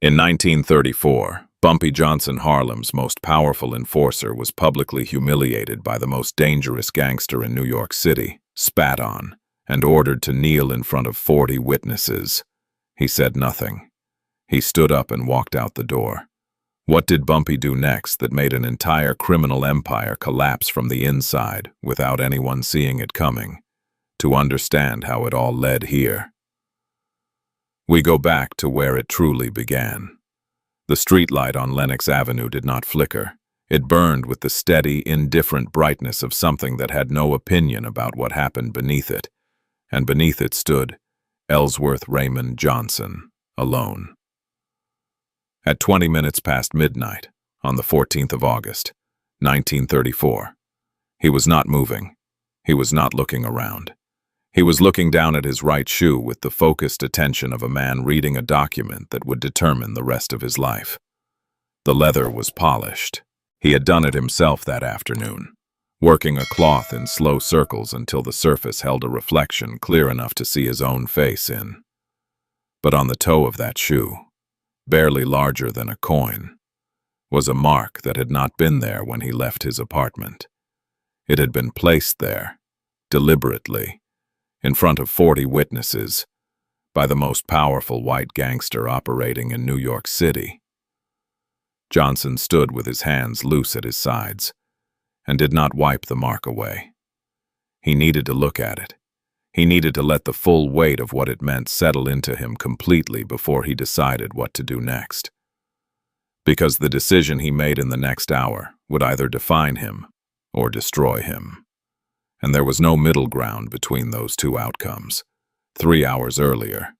In 1934, Bumpy Johnson, Harlem's most powerful enforcer, was publicly humiliated by the most dangerous gangster in New York City, spat on, and ordered to kneel in front of 40 witnesses. He said nothing. He stood up and walked out the door. What did Bumpy do next that made an entire criminal empire collapse from the inside without anyone seeing it coming? To understand how it all led here, we go back to where it truly began. The streetlight on Lenox Avenue did not flicker. It burned with the steady, indifferent brightness of something that had no opinion about what happened beneath it. And beneath it stood Ellsworth Raymond Johnson, alone. At 20 minutes past midnight, on the 14th of August, 1934, he was not moving. He was not looking around. He was looking down at his right shoe with the focused attention of a man reading a document that would determine the rest of his life. The leather was polished. He had done it himself that afternoon, working a cloth in slow circles until the surface held a reflection clear enough to see his own face in. But on the toe of that shoe, barely larger than a coin, was a mark that had not been there when he left his apartment. It had been placed there, deliberately, in front of 40 witnesses, by the most powerful white gangster operating in New York City. Johnson stood with his hands loose at his sides, and did not wipe the mark away. He needed to look at it. He needed to let the full weight of what it meant settle into him completely before he decided what to do next. Because the decision he made in the next hour would either define him or destroy him. And there was no middle ground between those two outcomes. 3 hours earlier,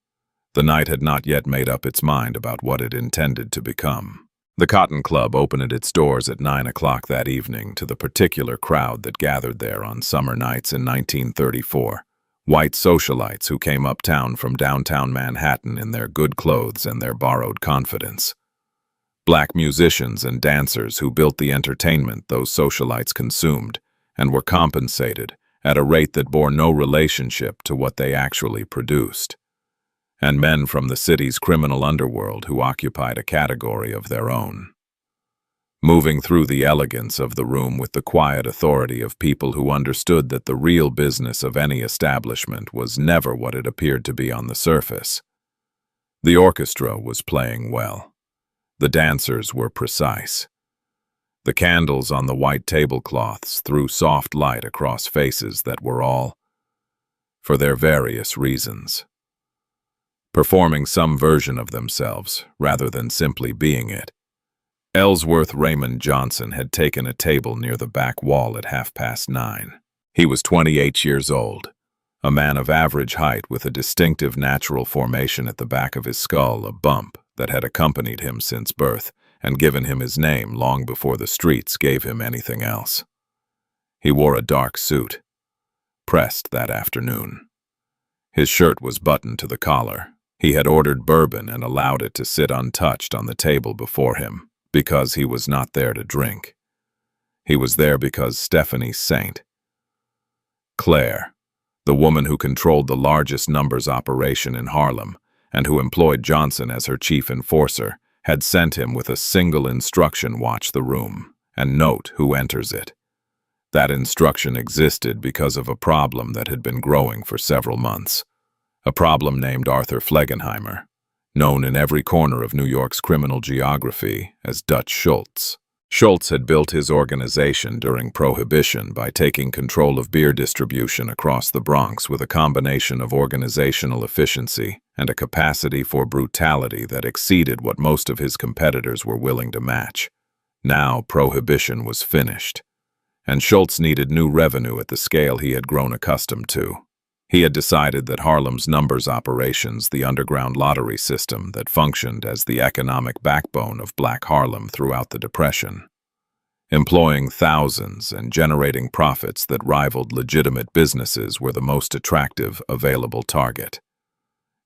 the night had not yet made up its mind about what it intended to become. The Cotton Club opened its doors at 9 o'clock that evening to the particular crowd that gathered there on summer nights in 1934. White socialites who came uptown from downtown Manhattan in their good clothes and their borrowed confidence. Black musicians and dancers who built the entertainment those socialites consumed and were compensated at a rate that bore no relationship to what they actually produced. And men from the city's criminal underworld who occupied a category of their own. Moving through the elegance of the room with the quiet authority of people who understood that the real business of any establishment was never what it appeared to be on the surface. The orchestra was playing well. The dancers were precise. The candles on the white tablecloths threw soft light across faces that were all, for their various reasons, performing some version of themselves rather than simply being it. Ellsworth Raymond Johnson had taken a table near the back wall at 9:30. He was 28 years old, a man of average height with a distinctive natural formation at the back of his skull, a bump that had accompanied him since birth and given him his name long before the streets gave him anything else. He wore a dark suit, pressed that afternoon. His shirt was buttoned to the collar. He had ordered bourbon and allowed it to sit untouched on the table before him, because he was not there to drink. He was there because Stephanie Saint, Claire, the woman who controlled the largest numbers operation in Harlem and who employed Johnson as her chief enforcer, had sent him with a single instruction: watch the room and note who enters it. That instruction existed because of a problem that had been growing for several months. A problem named Arthur Flegenheimer, known in every corner of New York's criminal geography as Dutch Schultz. Schultz had built his organization during Prohibition by taking control of beer distribution across the Bronx with a combination of organizational efficiency and a capacity for brutality that exceeded what most of his competitors were willing to match. Now Prohibition was finished, and Schultz needed new revenue at the scale he had grown accustomed to. He had decided that Harlem's numbers operations, the underground lottery system that functioned as the economic backbone of Black Harlem throughout the Depression, employing thousands and generating profits that rivaled legitimate businesses, were the most attractive available target.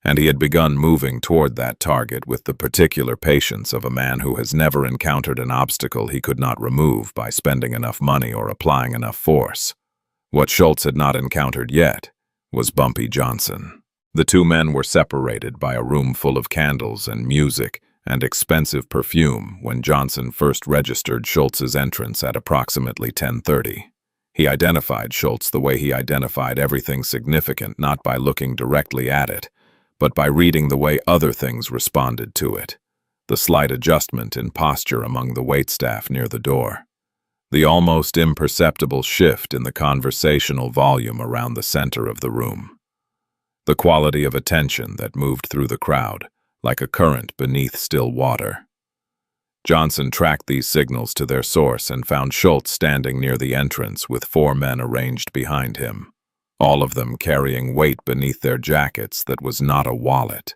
And he had begun moving toward that target with the particular patience of a man who has never encountered an obstacle he could not remove by spending enough money or applying enough force. What Schultz had not encountered yet was Bumpy Johnson. The two men were separated by a room full of candles and music and expensive perfume when Johnson first registered Schultz's entrance at approximately 10:30. He identified Schultz the way he identified everything significant, not by looking directly at it, but by reading the way other things responded to it. The slight adjustment in posture among the waitstaff near the door. The almost imperceptible shift in the conversational volume around the center of the room. The quality of attention that moved through the crowd, like a current beneath still water. Johnson tracked these signals to their source and found Schultz standing near the entrance with 4 men arranged behind him, all of them carrying weight beneath their jackets that was not a wallet,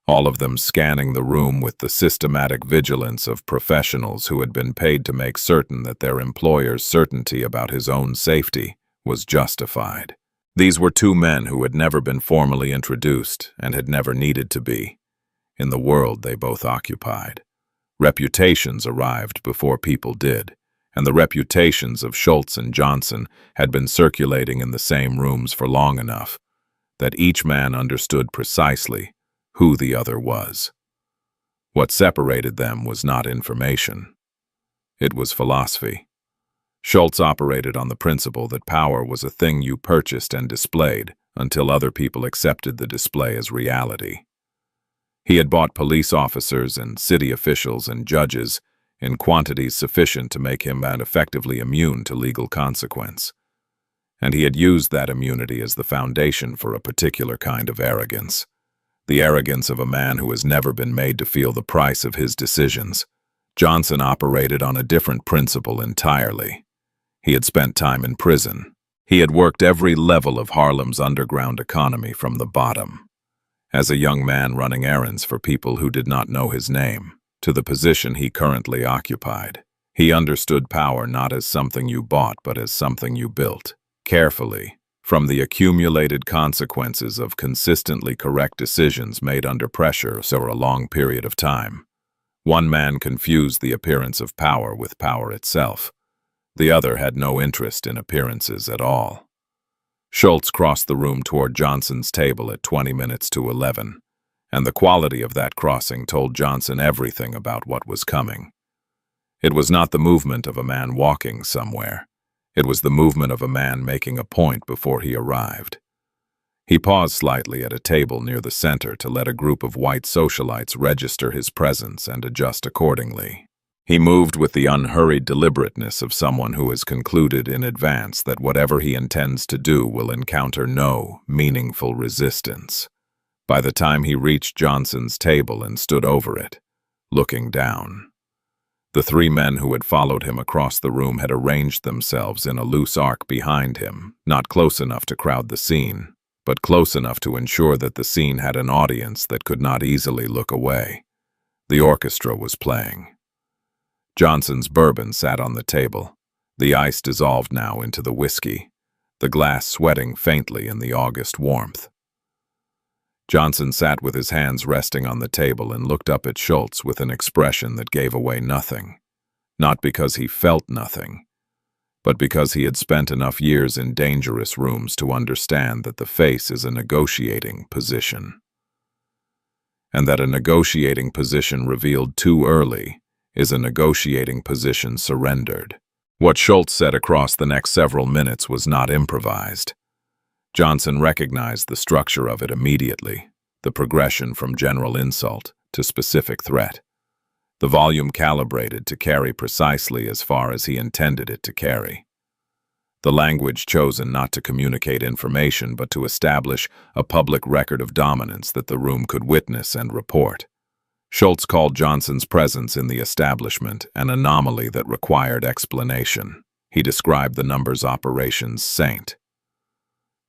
all of them scanning the room with the systematic vigilance of professionals who had been paid to make certain that their employer's certainty about his own safety was justified. These were 2 men who had never been formally introduced and had never needed to be, in the world they both occupied. Reputations arrived before people did, and the reputations of Schultz and Johnson had been circulating in the same rooms for long enough that each man understood precisely who the other was. What separated them was not information. It was philosophy. Schultz operated on the principle that power was a thing you purchased and displayed until other people accepted the display as reality. He had bought police officers and city officials and judges in quantities sufficient to make him effectively immune to legal consequence. And he had used that immunity as the foundation for a particular kind of arrogance. The arrogance of a man who has never been made to feel the price of his decisions. Johnson operated on a different principle entirely. He had spent time in prison. He had worked every level of Harlem's underground economy from the bottom. As a young man running errands for people who did not know his name, to the position he currently occupied. He understood power not as something you bought, but as something you built, carefully, from the accumulated consequences of consistently correct decisions made under pressure over a long period of time. One man confused the appearance of power with power itself. The other had no interest in appearances at all. Schultz crossed the room toward Johnson's table at 20 minutes to 11, and the quality of that crossing told Johnson everything about what was coming. It was not the movement of a man walking somewhere. It was the movement of a man making a point before he arrived. He paused slightly at a table near the center to let a group of white socialites register his presence and adjust accordingly. He moved with the unhurried deliberateness of someone who has concluded in advance that whatever he intends to do will encounter no meaningful resistance. By the time he reached Johnson's table and stood over it, looking down, the 3 men who had followed him across the room had arranged themselves in a loose arc behind him, not close enough to crowd the scene, but close enough to ensure that the scene had an audience that could not easily look away. The orchestra was playing. Johnson's bourbon sat on the table. The ice dissolved now into the whiskey, the glass sweating faintly in the August warmth. Johnson sat with his hands resting on the table and looked up at Schultz with an expression that gave away nothing. Not because he felt nothing, but because he had spent enough years in dangerous rooms to understand that the face is a negotiating position. And that a negotiating position revealed too early is a negotiating position surrendered. What Schultz said across the next several minutes was not improvised. Johnson recognized the structure of it immediately, the progression from general insult to specific threat. The volume calibrated to carry precisely as far as he intended it to carry. The language chosen not to communicate information but to establish a public record of dominance that the room could witness and report. Schultz called Johnson's presence in the establishment an anomaly that required explanation. He described the numbers operations saint.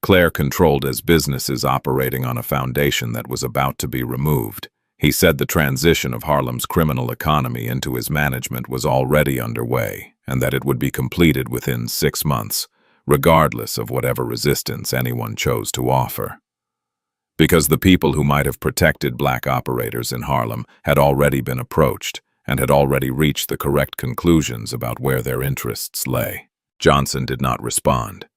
Claire controlled as businesses operating on a foundation that was about to be removed. He said the transition of Harlem's criminal economy into his management was already underway, and that it would be completed within 6 months, regardless of whatever resistance anyone chose to offer. Because the people who might have protected black operators in Harlem had already been approached and had already reached the correct conclusions about where their interests lay. Johnson did not respond.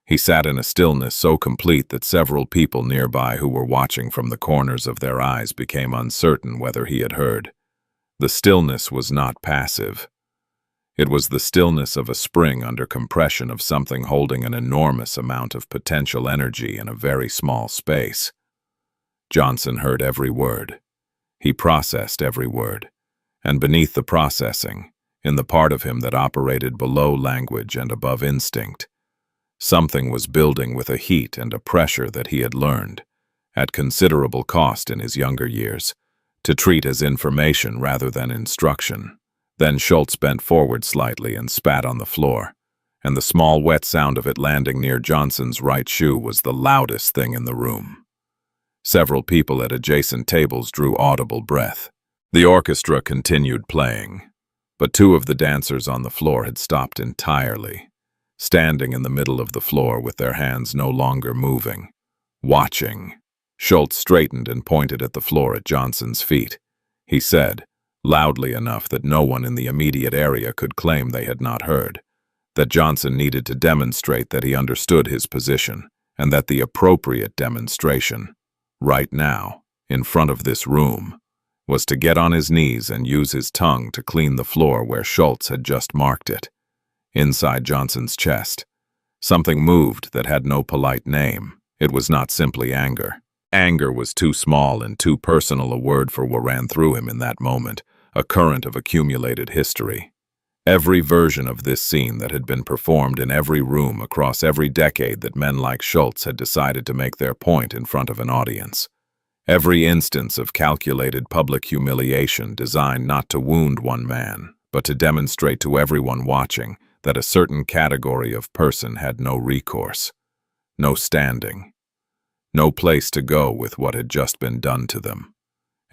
He sat in a stillness so complete that several people nearby who were watching from the corners of their eyes became uncertain whether he had heard. The stillness was not passive. It was the stillness of a spring under compression of something holding an enormous amount of potential energy in a very small space. Johnson heard every word. He processed every word. And beneath the processing, in the part of him that operated below language and above instinct, something was building with a heat and a pressure that he had learned, at considerable cost in his younger years, to treat as information rather than instruction. Then Schultz bent forward slightly and spat on the floor, and the small wet sound of it landing near Johnson's right shoe was the loudest thing in the room. Several people at adjacent tables drew audible breath. The orchestra continued playing, but two of the dancers on the floor had stopped entirely, standing in the middle of the floor with their hands no longer moving, watching. Schultz straightened and pointed at the floor at Johnson's feet. He said, loudly enough that no one in the immediate area could claim they had not heard, that Johnson needed to demonstrate that he understood his position, and that the appropriate demonstration, right now, in front of this room, was to get on his knees and use his tongue to clean the floor where Schultz had just marked it. Inside Johnson's chest, something moved that had no polite name. It was not simply anger. Anger was too small and too personal a word for what ran through him in that moment, a current of accumulated history. Every version of this scene that had been performed in every room across every decade that men like Schultz had decided to make their point in front of an audience. Every instance of calculated public humiliation designed not to wound one man, but to demonstrate to everyone watching that a certain category of person had no recourse, no standing, no place to go with what had just been done to them.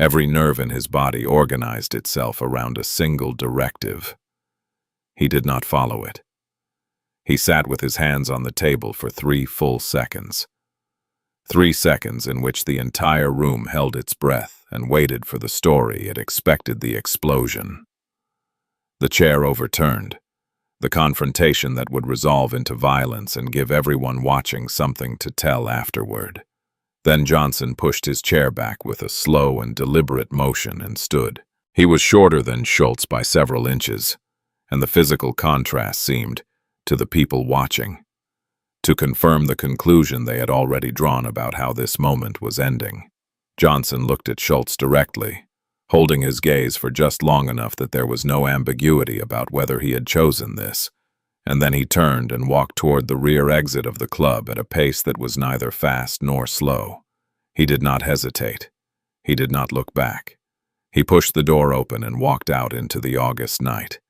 Every nerve in his body organized itself around a single directive. He did not follow it. He sat with his hands on the table for 3 full seconds. 3 seconds in which the entire room held its breath and waited for the story it expected the explosion. The chair overturned, the confrontation that would resolve into violence and give everyone watching something to tell afterward. Then Johnson pushed his chair back with a slow and deliberate motion and stood. He was shorter than Schultz by several inches, and the physical contrast seemed, to the people watching, to confirm the conclusion they had already drawn about how this moment was ending. Johnson looked at Schultz directly, holding his gaze for just long enough that there was no ambiguity about whether he had chosen this, and then he turned and walked toward the rear exit of the club at a pace that was neither fast nor slow. He did not hesitate. He did not look back. He pushed the door open and walked out into the August night,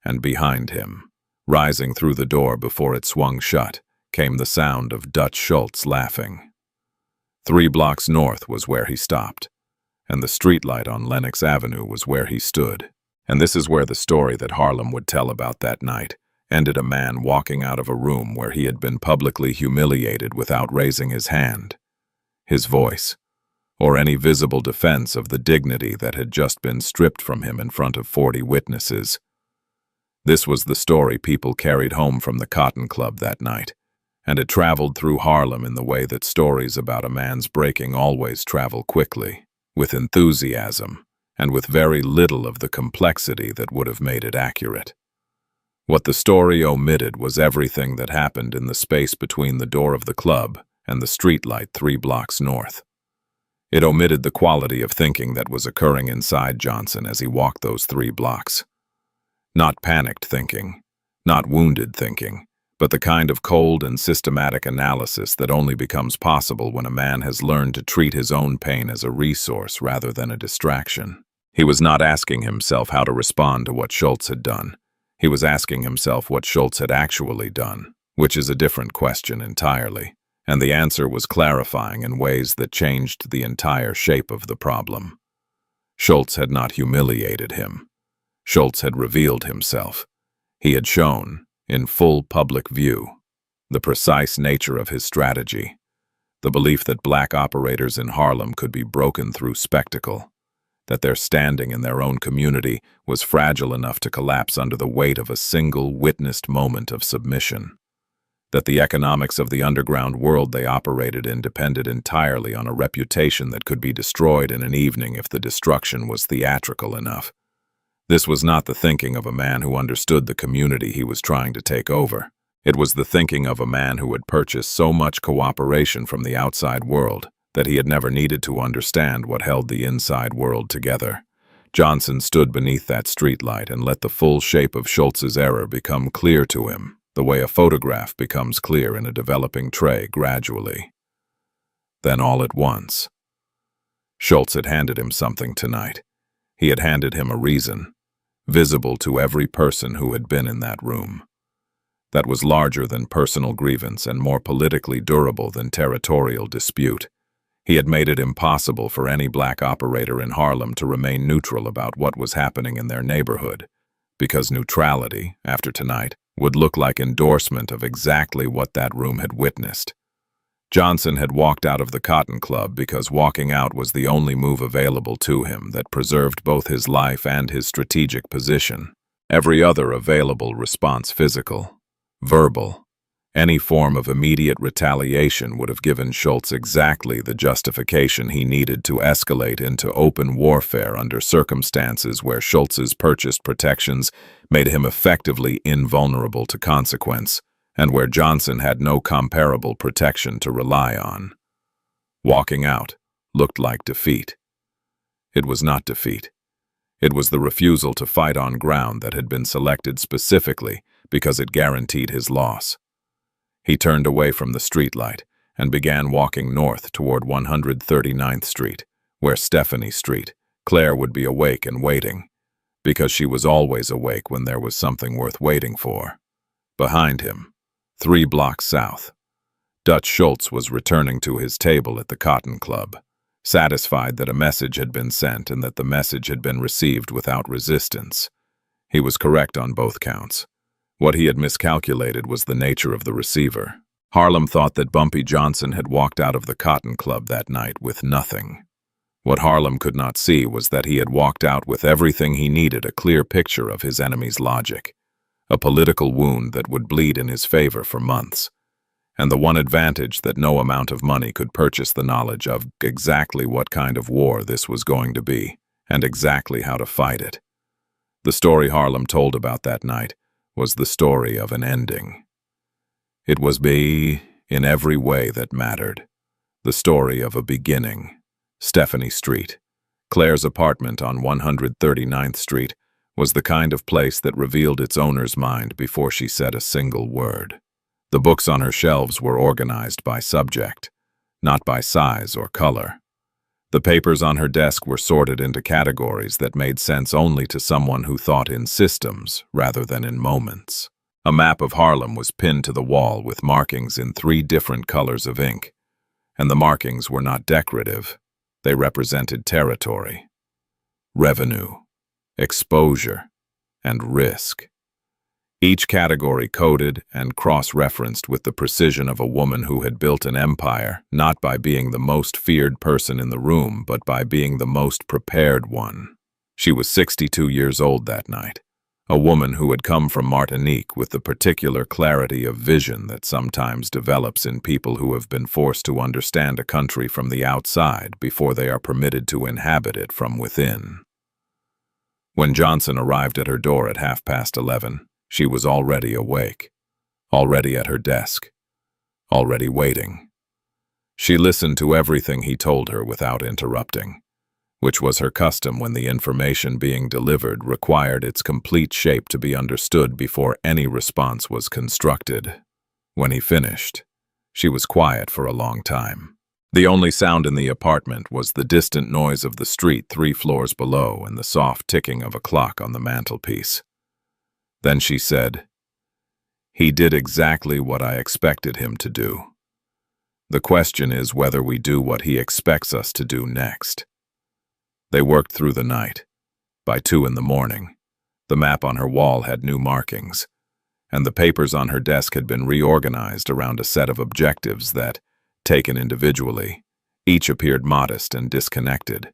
and behind him, rising through the door before it swung shut, came the sound of Dutch Schultz laughing. 3 blocks north was where he stopped, and the streetlight on Lenox Avenue was where he stood. And this is where the story that Harlem would tell about that night ended: a man walking out of a room where he had been publicly humiliated without raising his hand, his voice, or any visible defense of the dignity that had just been stripped from him in front of 40 witnesses. This was the story people carried home from the Cotton Club that night, and it traveled through Harlem in the way that stories about a man's breaking always travel quickly, with enthusiasm, and with very little of the complexity that would have made it accurate. What the story omitted was everything that happened in the space between the door of the club and the streetlight 3 blocks north. It omitted the quality of thinking that was occurring inside Johnson as he walked those 3 blocks. Not panicked thinking, not wounded thinking, but the kind of cold and systematic analysis that only becomes possible when a man has learned to treat his own pain as a resource rather than a distraction. He was not asking himself how to respond to what Schultz had done. He was asking himself what Schultz had actually done, which is a different question entirely, and the answer was clarifying in ways that changed the entire shape of the problem. Schultz had not humiliated him. Schultz had revealed himself. He had shown, in full public view, the precise nature of his strategy, the belief that black operators in Harlem could be broken through spectacle, that their standing in their own community was fragile enough to collapse under the weight of a single witnessed moment of submission, that the economics of the underground world they operated in depended entirely on a reputation that could be destroyed in an evening if the destruction was theatrical enough. This was not the thinking of a man who understood the community he was trying to take over. It was the thinking of a man who had purchased so much cooperation from the outside world that he had never needed to understand what held the inside world together. Johnson stood beneath that streetlight and let the full shape of Schultz's error become clear to him, the way a photograph becomes clear in a developing tray gradually. Then all at once, Schultz had handed him something tonight. He had handed him a reason, visible to every person who had been in that room, that was larger than personal grievance and more politically durable than territorial dispute. He had made it impossible for any black operator in Harlem to remain neutral about what was happening in their neighborhood, because neutrality, after tonight, would look like endorsement of exactly what that room had witnessed. Johnson had walked out of the Cotton Club because walking out was the only move available to him that preserved both his life and his strategic position. Every other available response, physical, verbal, any form of immediate retaliation would have given Schultz exactly the justification he needed to escalate into open warfare under circumstances where Schultz's purchased protections made him effectively invulnerable to consequence, and where Johnson had no comparable protection to rely on. Walking out looked like defeat. It was not defeat. It was the refusal to fight on ground that had been selected specifically because it guaranteed his loss. He turned away from the streetlight and began walking north toward 139th Street, where Stephanie Street, Claire would be awake and waiting, because she was always awake when there was something worth waiting for. Behind him, 3 blocks south, Dutch Schultz was returning to his table at the Cotton Club, satisfied that a message had been sent and that the message had been received without resistance. He was correct on both counts. What he had miscalculated was the nature of the receiver. Harlem thought that Bumpy Johnson had walked out of the Cotton Club that night with nothing. What Harlem could not see was that he had walked out with everything he needed, a clear picture of his enemy's logic, a political wound that would bleed in his favor for months, and the one advantage that no amount of money could purchase: the knowledge of exactly what kind of war this was going to be, and exactly how to fight it. The story Harlem told about that night was the story of an ending. It was in every way that mattered. The story of a beginning. Stephanie Street, Claire's apartment on 139th Street, was the kind of place that revealed its owner's mind before she said a single word. The books on her shelves were organized by subject, not by size or color. The papers on her desk were sorted into categories that made sense only to someone who thought in systems rather than in moments. A map of Harlem was pinned to the wall with markings in 3 different colors of ink, and the markings were not decorative. They represented territory, revenue, exposure, and risk. Each category coded and cross-referenced with the precision of a woman who had built an empire, not by being the most feared person in the room, but by being the most prepared one. She was 62 years old that night, a woman who had come from Martinique with the particular clarity of vision that sometimes develops in people who have been forced to understand a country from the outside before they are permitted to inhabit it from within. When Johnson arrived at her door at 11:30, she was already awake, already at her desk, already waiting. She listened to everything he told her without interrupting, which was her custom when the information being delivered required its complete shape to be understood before any response was constructed. When he finished, she was quiet for a long time. The only sound in the apartment was the distant noise of the street 3 floors below and the soft ticking of a clock on the mantelpiece. Then she said, "He did exactly what I expected him to do. The question is whether we do what he expects us to do next." They worked through the night. By 2 in the morning, the map on her wall had new markings, and the papers on her desk had been reorganized around a set of objectives that, taken individually, each appeared modest and disconnected.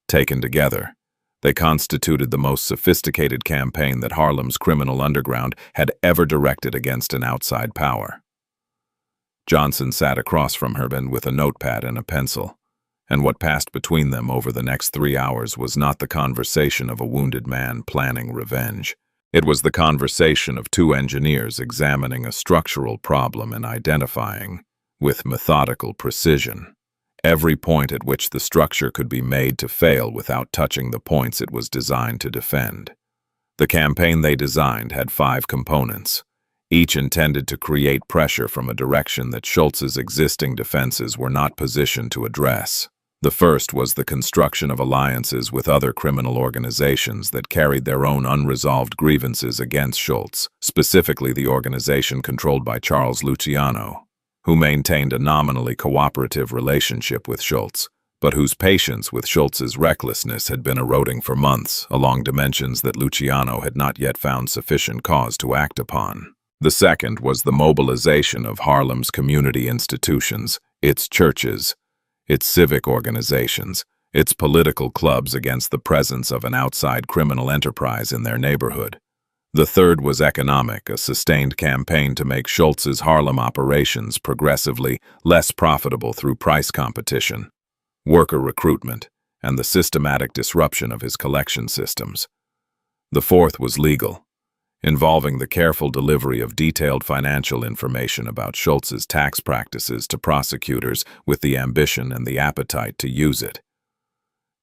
Taken together, they constituted the most sophisticated campaign that Harlem's criminal underground had ever directed against an outside power. Johnson sat across from her with a notepad and a pencil, and what passed between them over the next 3 hours was not the conversation of a wounded man planning revenge. It was the conversation of two engineers examining a structural problem and identifying, with methodical precision, every point at which the structure could be made to fail without touching the points it was designed to defend. The campaign they designed had 5 components, each intended to create pressure from a direction that Schultz's existing defenses were not positioned to address. The first was the construction of alliances with other criminal organizations that carried their own unresolved grievances against Schultz, specifically the organization controlled by Charles Luciano, who maintained a nominally cooperative relationship with Schultz, but whose patience with Schultz's recklessness had been eroding for months along dimensions that Luciano had not yet found sufficient cause to act upon. The second was the mobilization of Harlem's community institutions, its churches, its civic organizations, its political clubs against the presence of an outside criminal enterprise in their neighborhood. The third was economic, a sustained campaign to make Schultz's Harlem operations progressively less profitable through price competition, worker recruitment, and the systematic disruption of his collection systems. The fourth was legal, involving the careful delivery of detailed financial information about Schultz's tax practices to prosecutors with the ambition and the appetite to use it.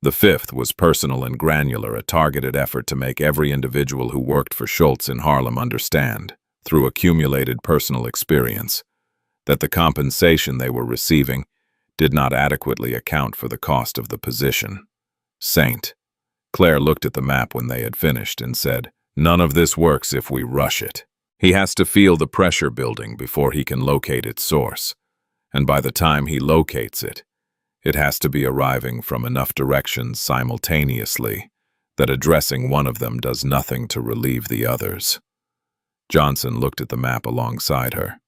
The fifth was personal and granular, a targeted effort to make every individual who worked for Schultz in Harlem understand, through accumulated personal experience, that the compensation they were receiving did not adequately account for the cost of the position. Saint. Claire looked at the map when they had finished and said, "None of this works if we rush it. He has to feel the pressure building before he can locate its source, and by the time he locates it, it has to be arriving from enough directions simultaneously that addressing one of them does nothing to relieve the others." Johnson looked at the map alongside her.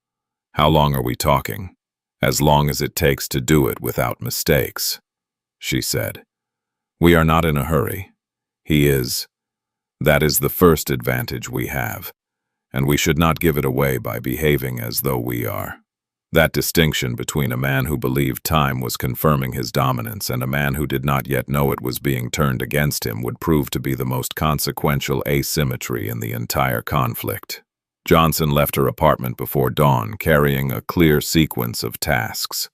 "How long are we talking?" "As long as it takes to do it without mistakes," she said. "We are not in a hurry. He is. That is the first advantage we have, and we should not give it away by behaving as though we are." That distinction between a man who believed time was confirming his dominance and a man who did not yet know it was being turned against him would prove to be the most consequential asymmetry in the entire conflict. Johnson left her apartment before dawn, carrying a clear sequence of tasks,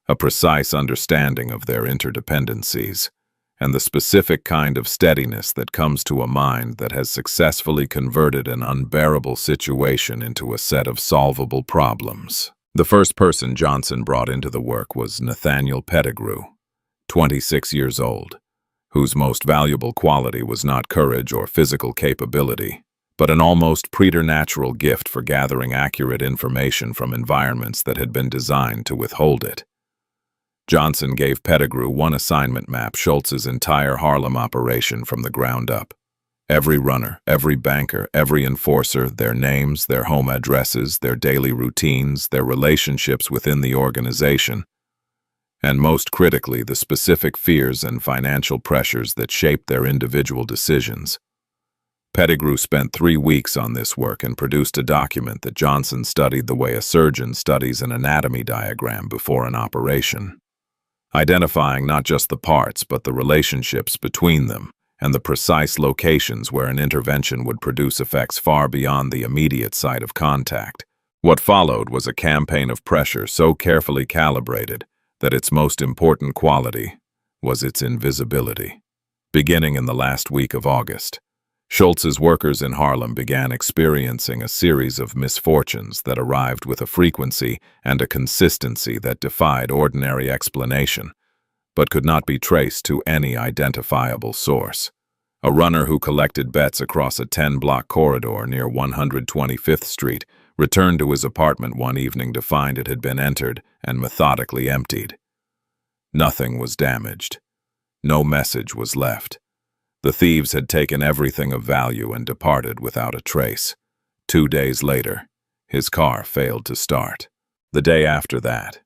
a precise understanding of their interdependencies, and the specific kind of steadiness that comes to a mind that has successfully converted an unbearable situation into a set of solvable problems. The first person Johnson brought into the work was Nathaniel Pettigrew, 26 years old, whose most valuable quality was not courage or physical capability, but an almost preternatural gift for gathering accurate information from environments that had been designed to withhold it. Johnson gave Pettigrew one assignment: map Schultz's entire Harlem operation from the ground up. Every runner, every banker, every enforcer, their names, their home addresses, their daily routines, their relationships within the organization, and most critically, the specific fears and financial pressures that shaped their individual decisions. Pettigrew spent 3 weeks on this work and produced a document that Johnson studied the way a surgeon studies an anatomy diagram before an operation, identifying not just the parts but the relationships between them and the precise locations where an intervention would produce effects far beyond the immediate site of contact. What followed was a campaign of pressure so carefully calibrated that its most important quality was its invisibility. Beginning in the last week of August, Schultz's workers in Harlem began experiencing a series of misfortunes that arrived with a frequency and a consistency that defied ordinary explanation, but could not be traced to any identifiable source. A runner who collected bets across a 10-block corridor near 125th Street returned to his apartment one evening to find it had been entered and methodically emptied. Nothing was damaged. No message was left. The thieves had taken everything of value and departed without a trace. 2 days later, his car failed to start. The day after that,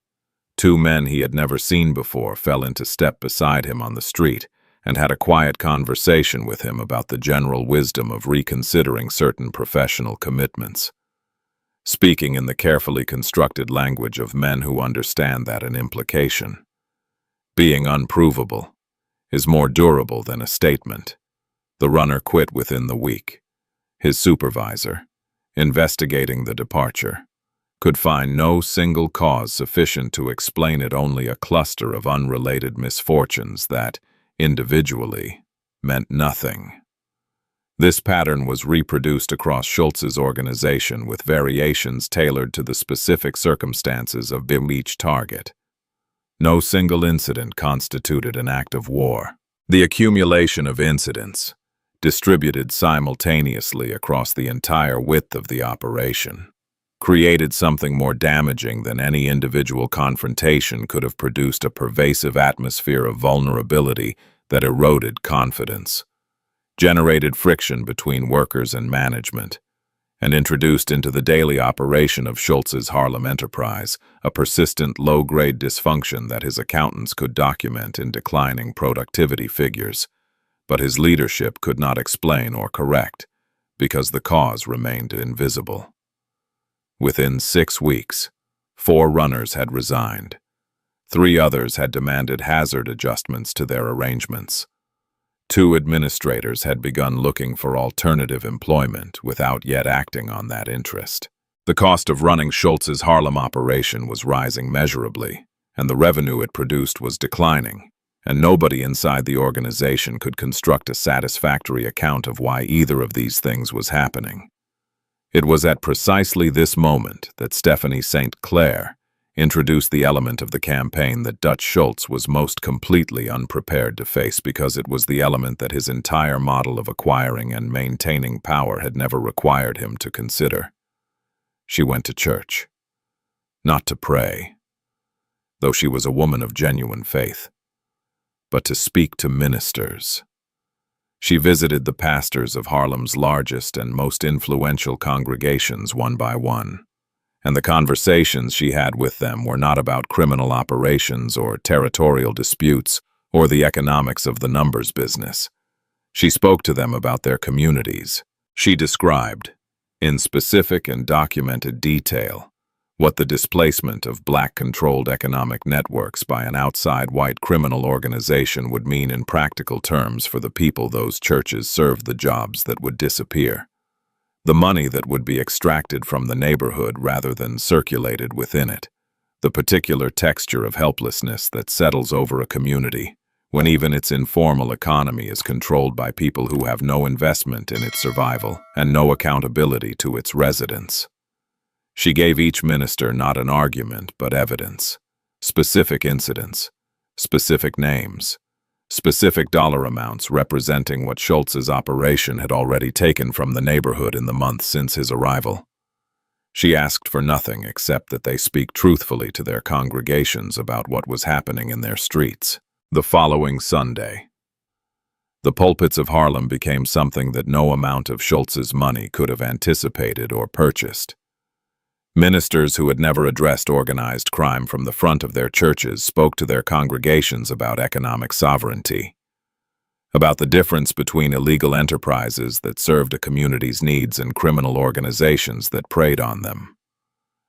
2 men he had never seen before fell into step beside him on the street and had a quiet conversation with him about the general wisdom of reconsidering certain professional commitments, speaking in the carefully constructed language of men who understand that an implication. being unprovable, is more durable than a statement. The runner quit within the week. His supervisor, investigating the departure, could find no single cause sufficient to explain it, only a cluster of unrelated misfortunes that, individually, meant nothing. This pattern was reproduced across Schultz's organization with variations tailored to the specific circumstances of each target. No single incident constituted an act of war. The accumulation of incidents, distributed simultaneously across the entire width of the operation, created something more damaging than any individual confrontation could have produced: a pervasive atmosphere of vulnerability that eroded confidence, generated friction between workers and management, and introduced into the daily operation of Schultz's Harlem enterprise a persistent low-grade dysfunction that his accountants could document in declining productivity figures, but his leadership could not explain or correct because the cause remained invisible. Within 6 weeks, 4 runners had resigned. 3 others had demanded hazard adjustments to their arrangements. 2 administrators had begun looking for alternative employment without yet acting on that interest. The cost of running Schultz's Harlem operation was rising measurably, and the revenue it produced was declining, and nobody inside the organization could construct a satisfactory account of why either of these things was happening. It was at precisely this moment that Stephanie St. Clair introduced the element of the campaign that Dutch Schultz was most completely unprepared to face, because it was the element that his entire model of acquiring and maintaining power had never required him to consider. She went to church. Not to pray, though she was a woman of genuine faith, but to speak to ministers. She visited the pastors of Harlem's largest and most influential congregations one by one, and the conversations she had with them were not about criminal operations or territorial disputes or the economics of the numbers business. She spoke to them about their communities. She described, in specific and documented detail, what the displacement of black-controlled economic networks by an outside white criminal organization would mean in practical terms for the people those churches served, the jobs that would disappear, the money that would be extracted from the neighborhood rather than circulated within it, the particular texture of helplessness that settles over a community when even its informal economy is controlled by people who have no investment in its survival and no accountability to its residents. She gave each minister not an argument but evidence, specific incidents, specific names, specific dollar amounts representing what Schultz's operation had already taken from the neighborhood in the months since his arrival. She asked for nothing except that they speak truthfully to their congregations about what was happening in their streets. The following Sunday, the pulpits of Harlem became something that no amount of Schultz's money could have anticipated or purchased. Ministers who had never addressed organized crime from the front of their churches spoke to their congregations about economic sovereignty, about the difference between illegal enterprises that served a community's needs and criminal organizations that preyed on them,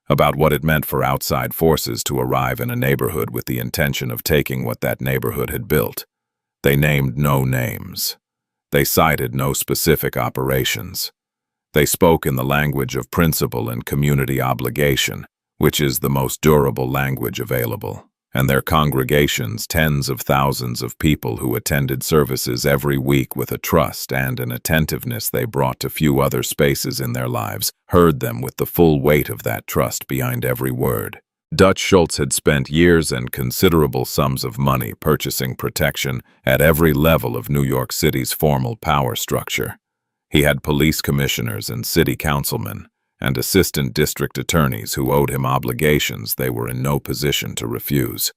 about what it meant for outside forces to arrive in a neighborhood with the intention of taking what that neighborhood had built. They named no names. They cited no specific operations. They spoke in the language of principle and community obligation, which is the most durable language available, and their congregations, tens of thousands of people who attended services every week with a trust and an attentiveness they brought to few other spaces in their lives, heard them with the full weight of that trust behind every word. Dutch Schultz had spent years and considerable sums of money purchasing protection at every level of New York City's formal power structure. He had police commissioners and city councilmen and assistant district attorneys who owed him obligations they were in no position to refuse.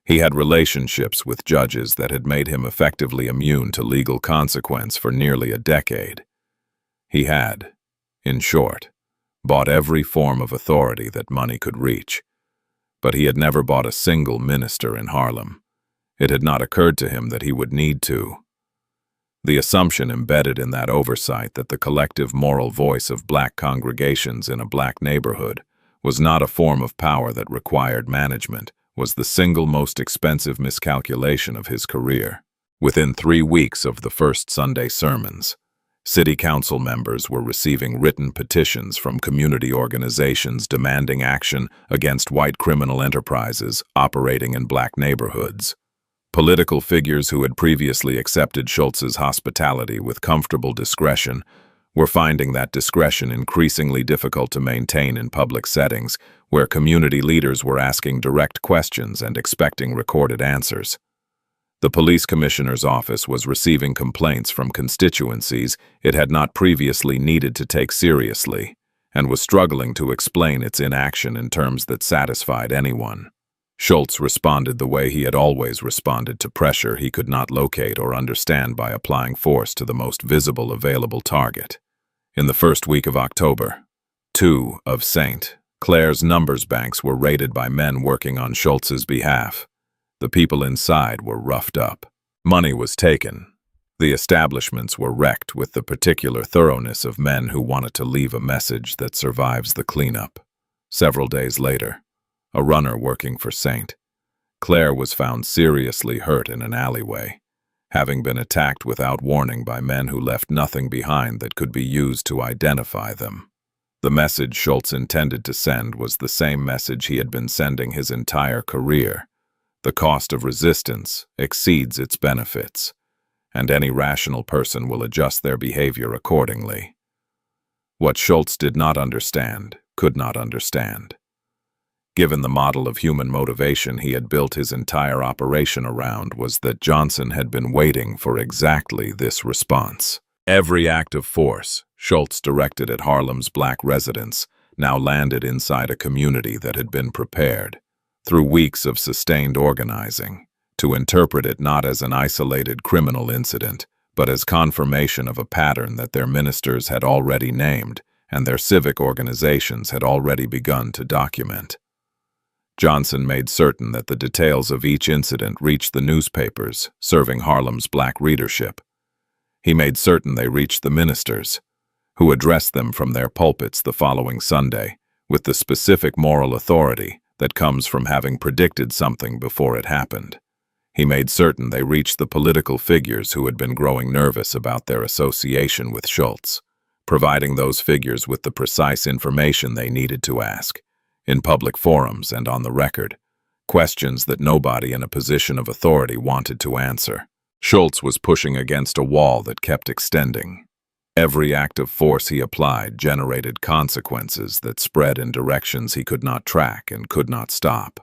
He had relationships with judges that had made him effectively immune to legal consequence for nearly a decade. He had, in short, bought every form of authority that money could reach, but he had never bought a single minister in Harlem. It had not occurred to him that he would need to. The assumption embedded in that oversight that the collective moral voice of black congregations in a black neighborhood was not a form of power that required management was the single most expensive miscalculation of his career. Within 3 weeks of the first Sunday sermons, city council members were receiving written petitions from community organizations demanding action against white criminal enterprises operating in black neighborhoods. Political figures who had previously accepted Schultz's hospitality with comfortable discretion were finding that discretion increasingly difficult to maintain in public settings where community leaders were asking direct questions and expecting recorded answers. The police commissioner's office was receiving complaints from constituencies it had not previously needed to take seriously, and was struggling to explain its inaction in terms that satisfied anyone. Schultz responded the way he had always responded to pressure he could not locate or understand by applying force to the most visible available target. In the first week of October, 2 of St. Clair's numbers banks were raided by men working on Schultz's behalf. The people inside were roughed up. Money was taken. The establishments were wrecked with the particular thoroughness of men who wanted to leave a message that survives the cleanup. Several days later, a runner working for St. Clair was found seriously hurt in an alleyway, having been attacked without warning by men who left nothing behind that could be used to identify them. The message Schultz intended to send was the same message he had been sending his entire career. The cost of resistance exceeds its benefits, and any rational person will adjust their behavior accordingly. What Schultz did not understand, could not understand. Given the model of human motivation he had built his entire operation around, was that Johnson had been waiting for exactly this response. Every act of force Schultz directed at Harlem's black residents now landed inside a community that had been prepared, through weeks of sustained organizing, to interpret it not as an isolated criminal incident, but as confirmation of a pattern that their ministers had already named and their civic organizations had already begun to document. Johnson made certain that the details of each incident reached the newspapers serving Harlem's black readership. He made certain they reached the ministers, who addressed them from their pulpits the following Sunday with the specific moral authority that comes from having predicted something before it happened. He made certain they reached the political figures who had been growing nervous about their association with Schultz, providing those figures with the precise information they needed to ask, in public forums and on the record, questions that nobody in a position of authority wanted to answer. Schultz was pushing against a wall that kept extending. Every act of force he applied generated consequences that spread in directions he could not track and could not stop.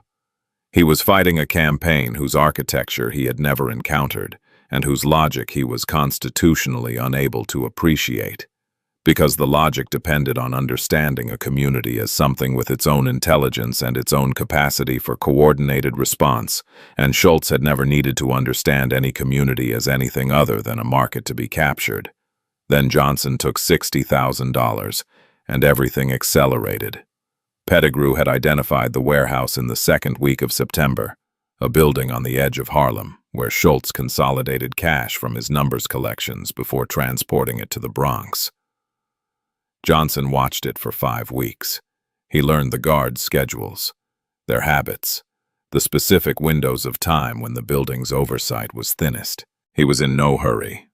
He was fighting a campaign whose architecture he had never encountered and whose logic he was constitutionally unable to appreciate, because the logic depended on understanding a community as something with its own intelligence and its own capacity for coordinated response, and Schultz had never needed to understand any community as anything other than a market to be captured. Then Johnson took $60,000, and everything accelerated. Pettigrew had identified the warehouse in the second week of September, a building on the edge of Harlem, where Schultz consolidated cash from his numbers collections before transporting it to the Bronx. Johnson watched it for 5 weeks. He learned the guards' schedules, their habits, the specific windows of time when the building's oversight was thinnest. He was in no hurry.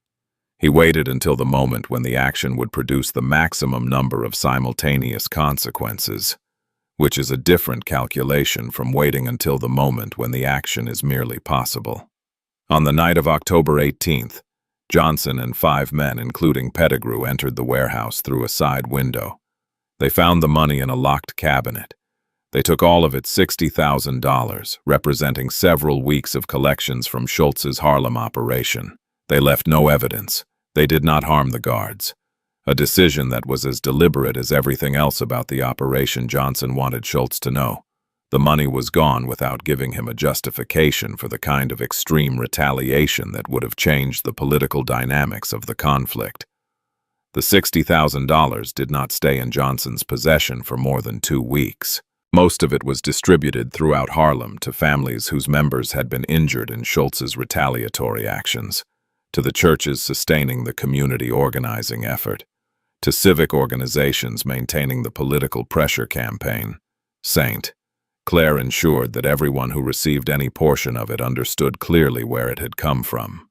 He waited until the moment when the action would produce the maximum number of simultaneous consequences, which is a different calculation from waiting until the moment when the action is merely possible. On the night of October 18th, Johnson and 5 men, including Pettigrew, entered the warehouse through a side window. They found the money in a locked cabinet. They took all of it, $60,000, representing several weeks of collections from Schultz's Harlem operation. They left no evidence. They did not harm the guards. A decision that was as deliberate as everything else about the operation Johnson wanted Schultz to know. The money was gone without giving him a justification for the kind of extreme retaliation that would have changed the political dynamics of the conflict. The $60,000 did not stay in Johnson's possession for more than 2 weeks. Most of it was distributed throughout Harlem to families whose members had been injured in Schultz's retaliatory actions, to the churches sustaining the community organizing effort, to civic organizations maintaining the political pressure campaign. St. Claire ensured that everyone who received any portion of it understood clearly where it had come from.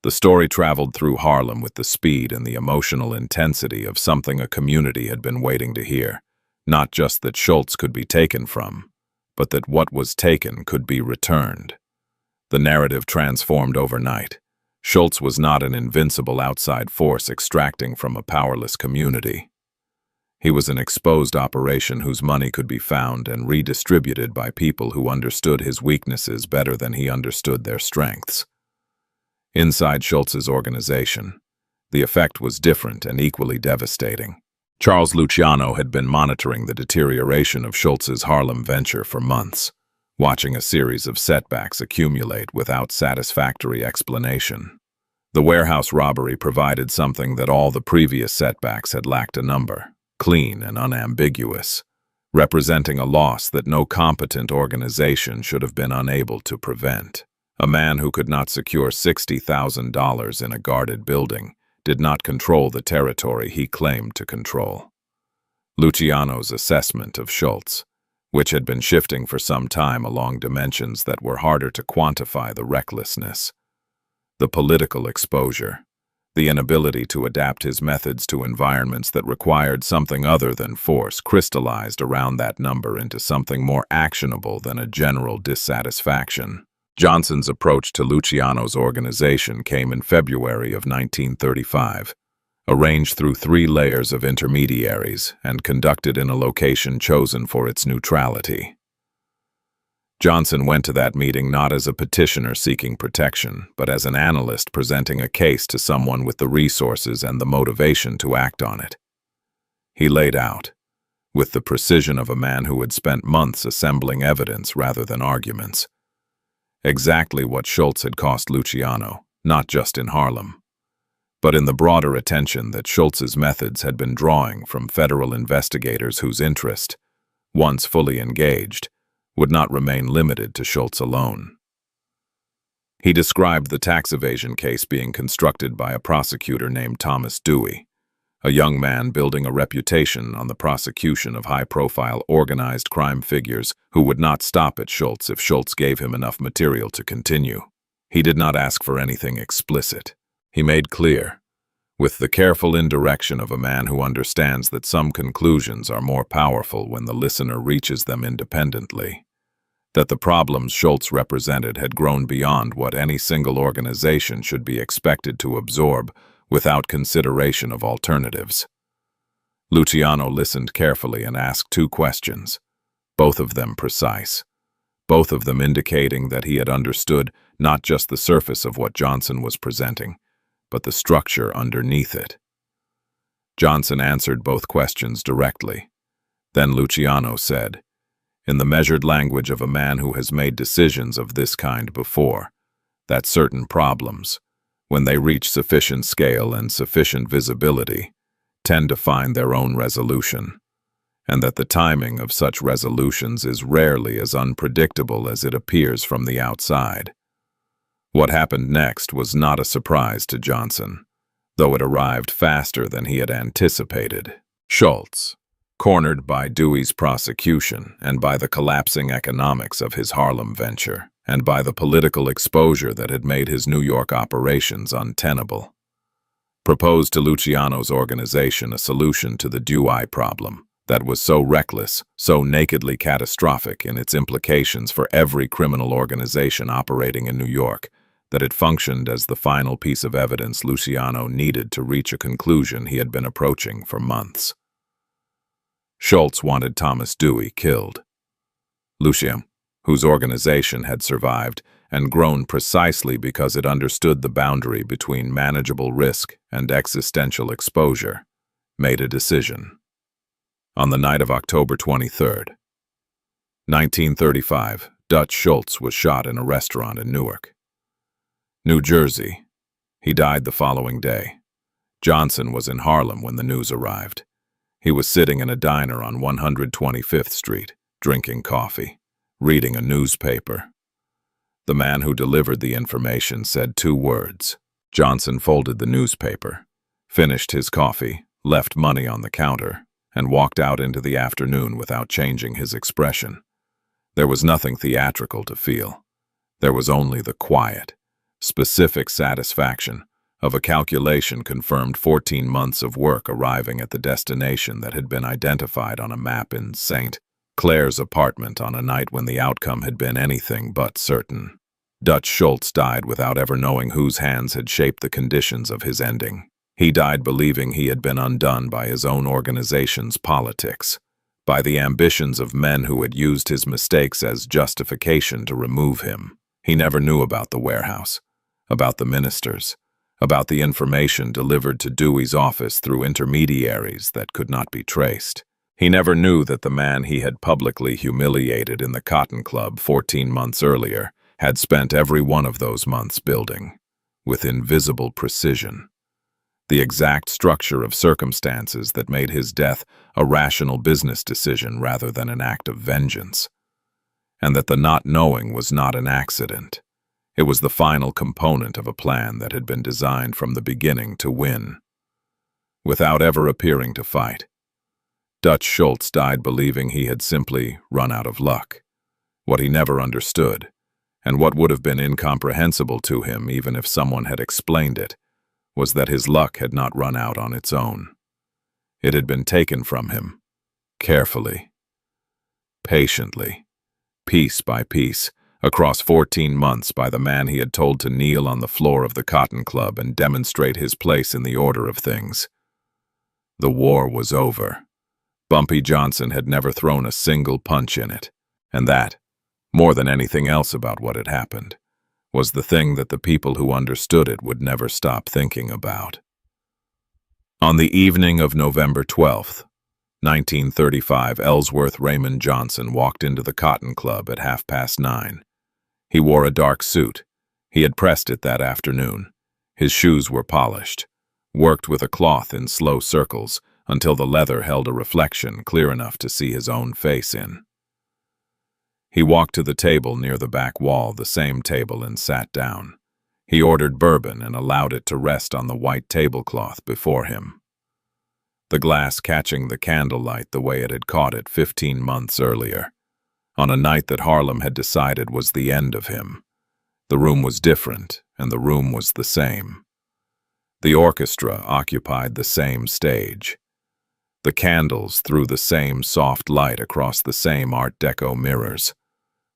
The story traveled through Harlem with the speed and the emotional intensity of something a community had been waiting to hear. Not just that Schultz could be taken from, but that what was taken could be returned. The narrative transformed overnight. Schultz was not an invincible outside force extracting from a powerless community. He was an exposed operation whose money could be found and redistributed by people who understood his weaknesses better than he understood their strengths. Inside Schultz's organization, the effect was different and equally devastating. Charles Luciano had been monitoring the deterioration of Schultz's Harlem venture for months, watching a series of setbacks accumulate without satisfactory explanation. The warehouse robbery provided something that all the previous setbacks had lacked: a number, clean and unambiguous, representing a loss that no competent organization should have been unable to prevent. A man who could not secure $60,000 in a guarded building did not control the territory he claimed to control. Luciano's assessment of Schultz, which had been shifting for some time along dimensions that were harder to quantify: the recklessness, the political exposure, the inability to adapt his methods to environments that required something other than force, crystallized around that number into something more actionable than a general dissatisfaction. Johnson's approach to Luciano's organization came in February of 1935, arranged through 3 layers of intermediaries and conducted in a location chosen for its neutrality. Johnson went to that meeting not as a petitioner seeking protection, but as an analyst presenting a case to someone with the resources and the motivation to act on it. He laid out, with the precision of a man who had spent months assembling evidence rather than arguments, exactly what Schultz had cost Luciano, not just in Harlem, but in the broader attention that Schultz's methods had been drawing from federal investigators whose interest, once fully engaged, would not remain limited to Schultz alone. He described the tax evasion case being constructed by a prosecutor named Thomas Dewey, a young man building a reputation on the prosecution of high-profile organized crime figures who would not stop at Schultz if Schultz gave him enough material to continue. He did not ask for anything explicit. He made clear, with the careful indirection of a man who understands that some conclusions are more powerful when the listener reaches them independently, that the problems Schultz represented had grown beyond what any single organization should be expected to absorb without consideration of alternatives. Luciano listened carefully and asked 2 questions, both of them precise, both of them indicating that he had understood not just the surface of what Johnson was presenting, but the structure underneath it. Johnson answered both questions directly. Then Luciano said, in the measured language of a man who has made decisions of this kind before, that certain problems, when they reach sufficient scale and sufficient visibility, tend to find their own resolution, and that the timing of such resolutions is rarely as unpredictable as it appears from the outside. What happened next was not a surprise to Johnson, though it arrived faster than he had anticipated. Schultz, cornered by Dewey's prosecution and by the collapsing economics of his Harlem venture, and by the political exposure that had made his New York operations untenable, proposed to Luciano's organization a solution to the Dewey problem that was so reckless, so nakedly catastrophic in its implications for every criminal organization operating in New York, that it functioned as the final piece of evidence Luciano needed to reach a conclusion he had been approaching for months. Schultz wanted Thomas Dewey killed. Luciano, whose organization had survived and grown precisely because it understood the boundary between manageable risk and existential exposure, made a decision. On the night of October 23, 1935, Dutch Schultz was shot in a restaurant in Newark, New Jersey. He died the following day. Johnson was in Harlem when the news arrived. He was sitting in a diner on 125th Street, drinking coffee, reading a newspaper. The man who delivered the information said 2 words. Johnson folded the newspaper, finished his coffee, left money on the counter, and walked out into the afternoon without changing his expression. There was nothing theatrical to feel. There was only the quiet, specific satisfaction of a calculation confirmed 14 months of work arriving at the destination that had been identified on a map in St. Clair's apartment on a night when the outcome had been anything but certain. Dutch Schultz died without ever knowing whose hands had shaped the conditions of his ending. He died believing he had been undone by his own organization's politics, by the ambitions of men who had used his mistakes as justification to remove him. He never knew about the warehouse, about the ministers, about the information delivered to Dewey's office through intermediaries that could not be traced. He never knew that the man he had publicly humiliated in the Cotton Club 14 months earlier had spent every one of those months building, with invisible precision, the exact structure of circumstances that made his death a rational business decision rather than an act of vengeance, and that the not knowing was not an accident. It was the final component of a plan that had been designed from the beginning to win, without ever appearing to fight. Dutch Schultz died believing he had simply run out of luck. What he never understood, and what would have been incomprehensible to him even if someone had explained it, was that his luck had not run out on its own. It had been taken from him, carefully, patiently, piece by piece, across 14 months by the man he had told to kneel on the floor of the Cotton Club and demonstrate his place in the order of things. The war was over. Bumpy Johnson had never thrown a single punch in it, and that, more than anything else about what had happened, was the thing that the people who understood it would never stop thinking about. On the evening of November 12th, 1935, Ellsworth Raymond Johnson walked into the Cotton Club at 9:30. He wore a dark suit. He had pressed it that afternoon. His shoes were polished, worked with a cloth in slow circles until the leather held a reflection clear enough to see his own face in. He walked to the table near the back wall, the same table, and sat down. He ordered bourbon and allowed it to rest on the white tablecloth before him, the glass catching the candlelight the way it had caught it 15 months earlier, on a night that Harlem had decided was the end of him. The room was different, and the room was the same. The orchestra occupied the same stage. The candles threw the same soft light across the same Art Deco mirrors.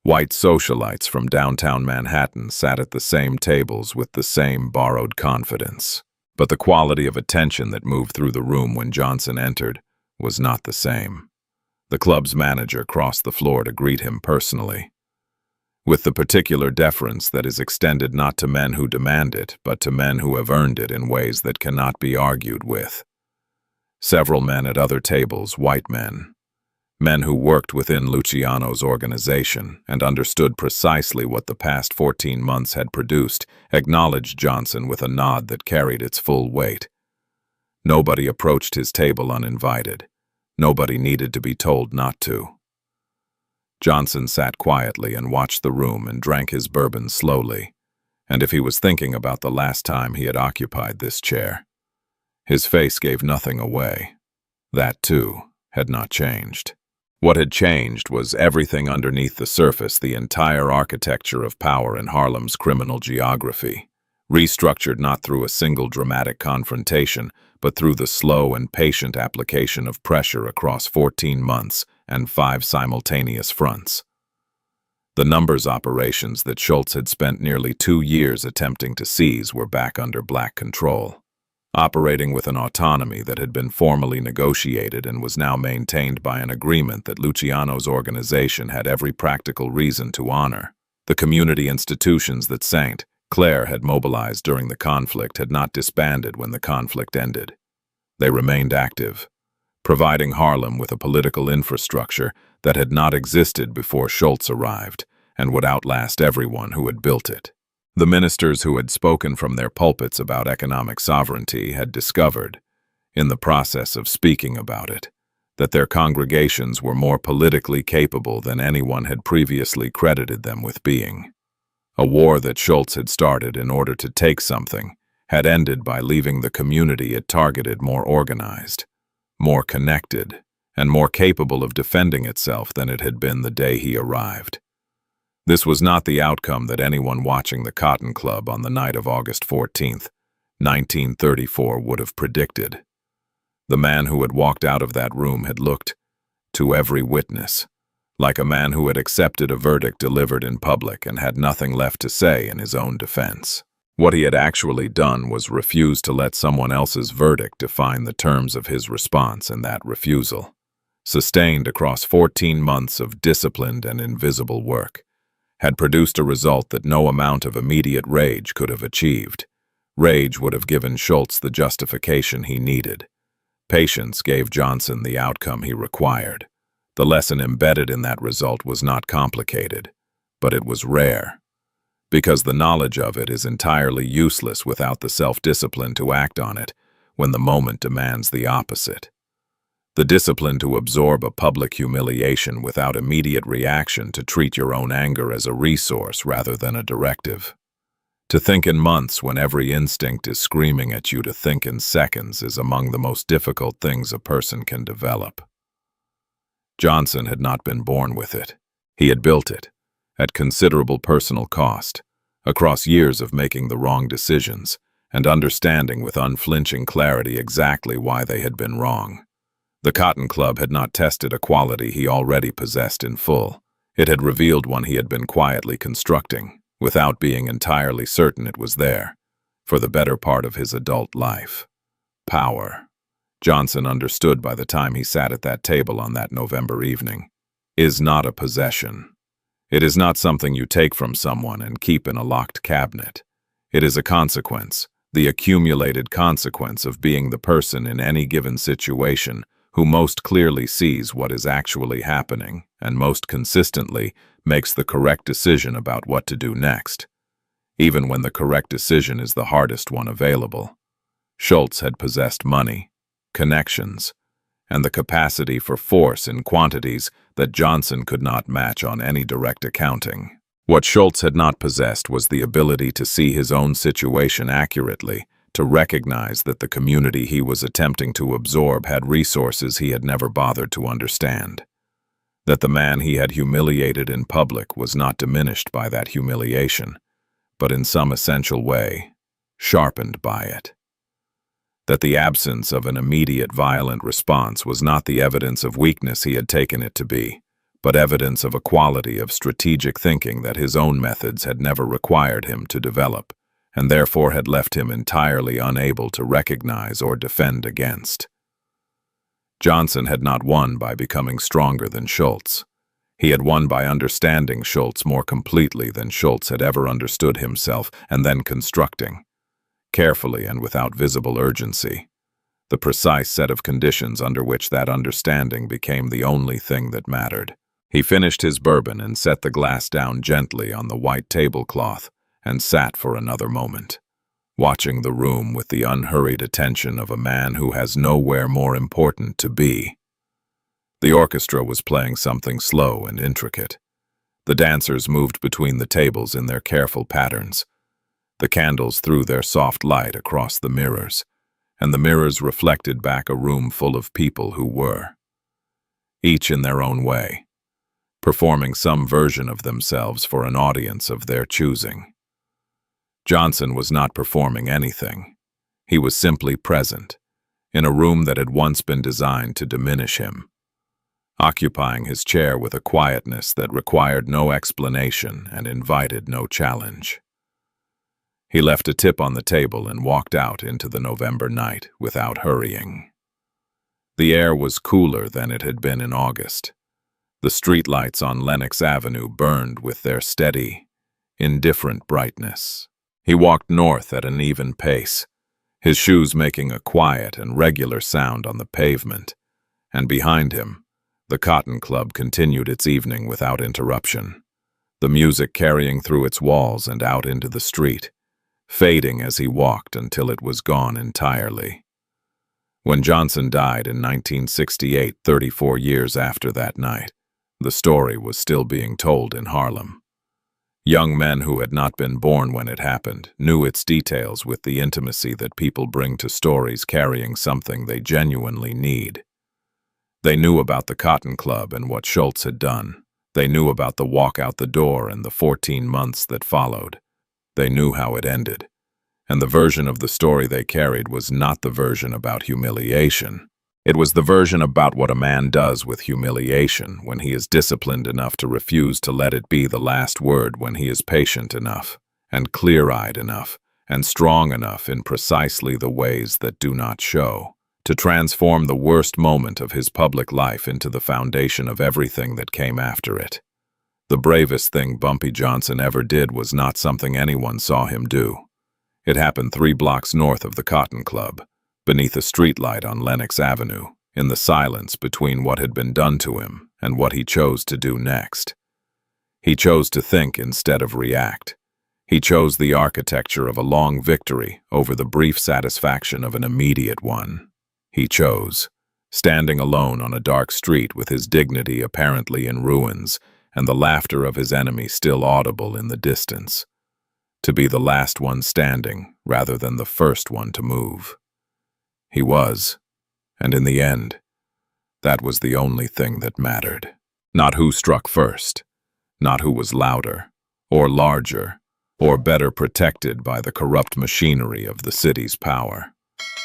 White socialites from downtown Manhattan sat at the same tables with the same borrowed confidence. But the quality of attention that moved through the room when Johnson entered was not the same. The club's manager crossed the floor to greet him personally, with the particular deference that is extended not to men who demand it, but to men who have earned it in ways that cannot be argued with. Several men at other tables, white men who worked within Luciano's organization and understood precisely what the past 14 months had produced, acknowledged Johnson with a nod that carried its full weight. Nobody approached his table uninvited. Nobody needed to be told not to. Johnson sat quietly and watched the room and drank his bourbon slowly, and if he was thinking about the last time he had occupied this chair, his face gave nothing away. That, too, had not changed. What had changed was everything underneath the surface, the entire architecture of power in Harlem's criminal geography, restructured not through a single dramatic confrontation, but through the slow and patient application of pressure across 14 months and 5 simultaneous fronts. The numbers operations that Schultz had spent nearly 2 years attempting to seize were back under black control, operating with an autonomy that had been formally negotiated and was now maintained by an agreement that Luciano's organization had every practical reason to honor. The community institutions that St. Clair had mobilized during the conflict had not disbanded when the conflict ended. They remained active, providing Harlem with a political infrastructure that had not existed before Schultz arrived and would outlast everyone who had built it. The ministers who had spoken from their pulpits about economic sovereignty had discovered, in the process of speaking about it, that their congregations were more politically capable than anyone had previously credited them with being. A war that Schultz had started in order to take something had ended by leaving the community it targeted more organized, more connected, and more capable of defending itself than it had been the day he arrived. This was not the outcome that anyone watching the Cotton Club on the night of August 14th, 1934 would have predicted. The man who had walked out of that room had looked, to every witness, like a man who had accepted a verdict delivered in public and had nothing left to say in his own defense. What he had actually done was refuse to let someone else's verdict define the terms of his response, and that refusal, sustained across 14 months of disciplined and invisible work, had produced a result that no amount of immediate rage could have achieved. Rage would have given Schultz the justification he needed. Patience gave Johnson the outcome he required. The lesson embedded in that result was not complicated, but it was rare, because the knowledge of it is entirely useless without the self-discipline to act on it when the moment demands the opposite. The discipline to absorb a public humiliation without immediate reaction, to treat your own anger as a resource rather than a directive. To think in months when every instinct is screaming at you to think in seconds is among the most difficult things a person can develop. Johnson had not been born with it. He had built it, at considerable personal cost, across years of making the wrong decisions and understanding with unflinching clarity exactly why they had been wrong. The Cotton Club had not tested a quality he already possessed in full. It had revealed one he had been quietly constructing, without being entirely certain it was there, for the better part of his adult life. Power. Johnson understood by the time he sat at that table on that November evening, is not a possession. It is not something you take from someone and keep in a locked cabinet. It is a consequence, the accumulated consequence of being the person in any given situation who most clearly sees what is actually happening and most consistently makes the correct decision about what to do next, even when the correct decision is the hardest one available. Schultz had possessed money, connections, and the capacity for force in quantities that Johnson could not match on any direct accounting. What Schultz had not possessed was the ability to see his own situation accurately, to recognize that the community he was attempting to absorb had resources he had never bothered to understand, that the man he had humiliated in public was not diminished by that humiliation, but in some essential way, sharpened by it, that the absence of an immediate violent response was not the evidence of weakness he had taken it to be, but evidence of a quality of strategic thinking that his own methods had never required him to develop, and therefore had left him entirely unable to recognize or defend against. Johnson had not won by becoming stronger than Schultz. He had won by understanding Schultz more completely than Schultz had ever understood himself, and then constructing, carefully and without visible urgency, the precise set of conditions under which that understanding became the only thing that mattered. He finished his bourbon and set the glass down gently on the white tablecloth and sat for another moment, watching the room with the unhurried attention of a man who has nowhere more important to be. The orchestra was playing something slow and intricate. The dancers moved between the tables in their careful patterns. The candles threw their soft light across the mirrors, and the mirrors reflected back a room full of people who were, each in their own way, performing some version of themselves for an audience of their choosing. Johnson was not performing anything. He was simply present, in a room that had once been designed to diminish him, occupying his chair with a quietness that required no explanation and invited no challenge. He left a tip on the table and walked out into the November night without hurrying. The air was cooler than it had been in August. The streetlights on Lenox Avenue burned with their steady, indifferent brightness. He walked north at an even pace, his shoes making a quiet and regular sound on the pavement, and behind him, the Cotton Club continued its evening without interruption, the music carrying through its walls and out into the street, fading as he walked until it was gone entirely. When Johnson died in 1968, 34 years after that night, the story was still being told in Harlem. Young men who had not been born when it happened knew its details with the intimacy that people bring to stories carrying something they genuinely need. They knew about the Cotton Club and what Schultz had done. They knew about the walk out the door and the 14 months that followed. They knew how it ended. And the version of the story they carried was not the version about humiliation. It was the version about what a man does with humiliation when he is disciplined enough to refuse to let it be the last word, when he is patient enough, and clear-eyed enough, and strong enough in precisely the ways that do not show, to transform the worst moment of his public life into the foundation of everything that came after it. The bravest thing Bumpy Johnson ever did was not something anyone saw him do. It happened 3 blocks north of the Cotton Club, beneath a streetlight on Lenox Avenue, in the silence between what had been done to him and what he chose to do next. He chose to think instead of react. He chose the architecture of a long victory over the brief satisfaction of an immediate one. He chose, standing alone on a dark street with his dignity apparently in ruins and the laughter of his enemy still audible in the distance, to be the last one standing rather than the first one to move. He was, and in the end, that was the only thing that mattered. Not who struck first, not who was louder, or larger, or better protected by the corrupt machinery of the city's power.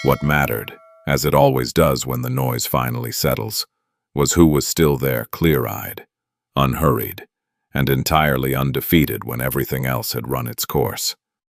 What mattered, as it always does when the noise finally settles, was who was still there clear-eyed, unhurried, and entirely undefeated when everything else had run its course.